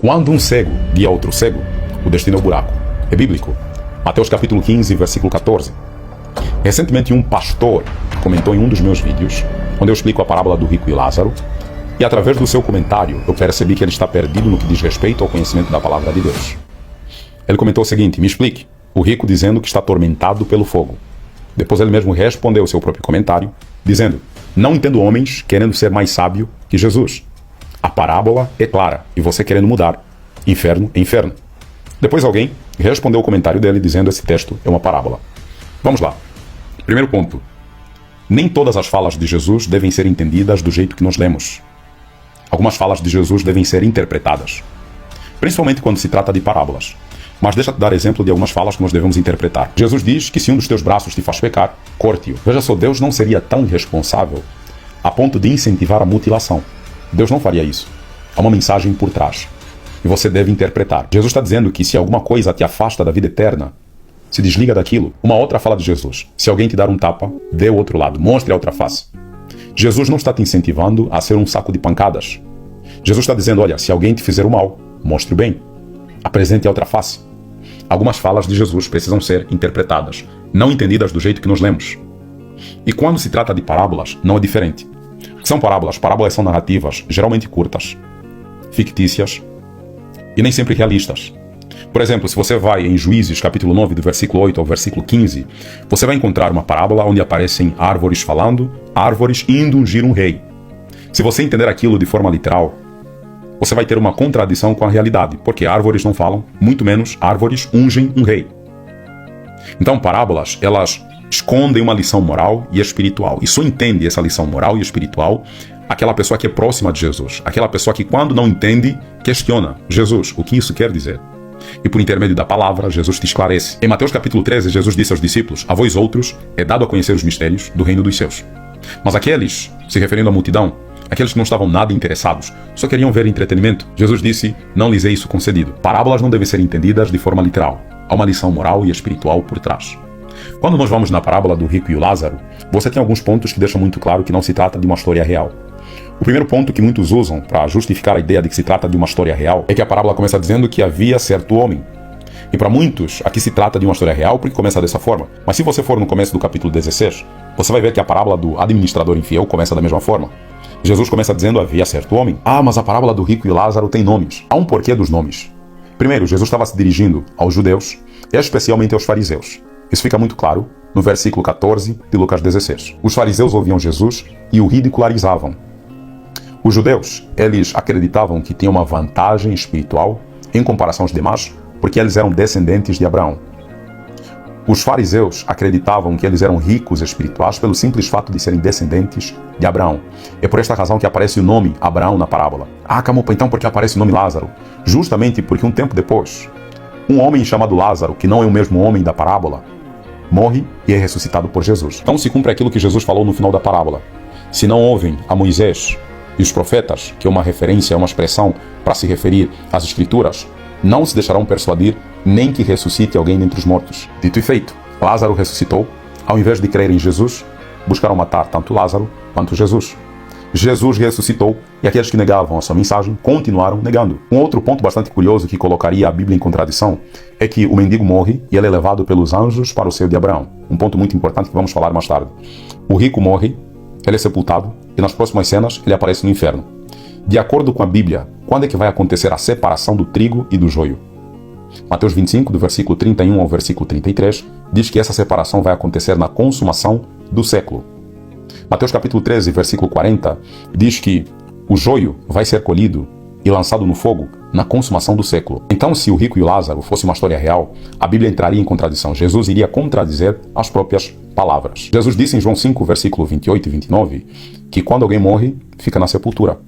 Quando um cego guia outro cego, o destino é o buraco. É bíblico. Mateus capítulo 15, versículo 14. Recentemente um pastor comentou em um dos meus vídeos, onde eu explico a parábola do rico e Lázaro, e através do seu comentário eu percebi que ele está perdido no que diz respeito ao conhecimento da palavra de Deus. Ele comentou o seguinte: me explique, o rico dizendo que está atormentado pelo fogo. Depois ele mesmo respondeu o seu próprio comentário, dizendo: não entendo homens querendo ser mais sábio que Jesus. A parábola é clara, e você querendo mudar. Inferno é inferno. Depois alguém respondeu o comentário dele dizendo: esse texto é uma parábola. Vamos lá. Primeiro ponto. Nem todas as falas de Jesus devem ser entendidas do jeito que nós lemos. Algumas falas de Jesus devem ser interpretadas, principalmente quando se trata de parábolas. Mas deixa-te dar exemplo de algumas falas que nós devemos interpretar. Jesus diz que se um dos teus braços te faz pecar, corte-o. Veja só, Deus não seria tão irresponsável a ponto de incentivar a mutilação. Deus não faria isso. Há uma mensagem por trás. E você deve interpretar. Jesus está dizendo que se alguma coisa te afasta da vida eterna, se desliga daquilo. Uma outra fala de Jesus: se alguém te dar um tapa, dê o outro lado, mostre a outra face. Jesus não está te incentivando a ser um saco de pancadas. Jesus está dizendo: olha, se alguém te fizer o mal, mostre o bem. Apresente a outra face. Algumas falas de Jesus precisam ser interpretadas, não entendidas do jeito que nós lemos. E quando se trata de parábolas, não é diferente. O que são parábolas? Parábolas são narrativas, geralmente curtas, fictícias e nem sempre realistas. Por exemplo, se você vai em Juízes, capítulo 9, do versículo 8 ao versículo 15, você vai encontrar uma parábola onde aparecem árvores falando, árvores indo ungir um rei. Se você entender aquilo de forma literal, você vai ter uma contradição com a realidade, porque árvores não falam, muito menos árvores ungem um rei. Então, parábolas, elas escondem uma lição moral e espiritual. E só entende essa lição moral e espiritual aquela pessoa que é próxima de Jesus. Aquela pessoa que, quando não entende, questiona: Jesus, o que isso quer dizer? E por intermédio da palavra, Jesus te esclarece. Em Mateus capítulo 13, Jesus disse aos discípulos: a vós outros é dado a conhecer os mistérios do reino dos céus. Mas aqueles, se referindo à multidão, aqueles que não estavam nada interessados, só queriam ver entretenimento, Jesus disse: não lhes é isso concedido. Parábolas não devem ser entendidas de forma literal. Há uma lição moral e espiritual por trás. Quando nós vamos na parábola do rico e o Lázaro, você tem alguns pontos que deixam muito claro que não se trata de uma história real. O primeiro ponto que muitos usam para justificar a ideia de que se trata de uma história real é que a parábola começa dizendo que havia certo homem. E para muitos, aqui se trata de uma história real porque começa dessa forma. Mas se você for no começo do capítulo 16, você vai ver que a parábola do administrador infiel começa da mesma forma. Jesus começa dizendo: havia certo homem. Ah, mas a parábola do rico e Lázaro tem nomes. Há um porquê dos nomes. Primeiro, Jesus estava se dirigindo aos judeus, e especialmente aos fariseus. Isso fica muito claro no versículo 14 de Lucas 16. Os fariseus ouviam Jesus e o ridicularizavam. Os judeus, eles acreditavam que tinham uma vantagem espiritual em comparação aos demais, porque eles eram descendentes de Abraão. Os fariseus acreditavam que eles eram ricos espirituais pelo simples fato de serem descendentes de Abraão. É por esta razão que aparece o nome Abraão na parábola. Ah, Camupa, então por que aparece o nome Lázaro? Justamente porque um tempo depois, um homem chamado Lázaro, que não é o mesmo homem da parábola, morre e é ressuscitado por Jesus. Então se cumpre aquilo que Jesus falou no final da parábola: se não ouvem a Moisés e os profetas, que é uma referência, uma expressão para se referir às escrituras, não se deixarão persuadir, nem que ressuscite alguém dentre os mortos. Dito e feito, Lázaro ressuscitou. Ao invés de crer em Jesus, buscaram matar tanto Lázaro quanto Jesus. Jesus ressuscitou e aqueles que negavam a sua mensagem continuaram negando. Um outro ponto bastante curioso que colocaria a Bíblia em contradição é que o mendigo morre e ele é levado pelos anjos para o seio de Abraão. Um ponto muito importante que vamos falar mais tarde. O rico morre, ele é sepultado e nas próximas cenas ele aparece no inferno. De acordo com a Bíblia, quando é que vai acontecer a separação do trigo e do joio? Mateus 25, do versículo 31 ao versículo 33, diz que essa separação vai acontecer na consumação do século. Mateus capítulo 13, versículo 40, diz que o joio vai ser colhido e lançado no fogo na consumação do século. Então, se o rico e o Lázaro fosse uma história real, a Bíblia entraria em contradição. Jesus iria contradizer as próprias palavras. Jesus disse em João 5, versículo 28 e 29, que quando alguém morre, fica na sepultura.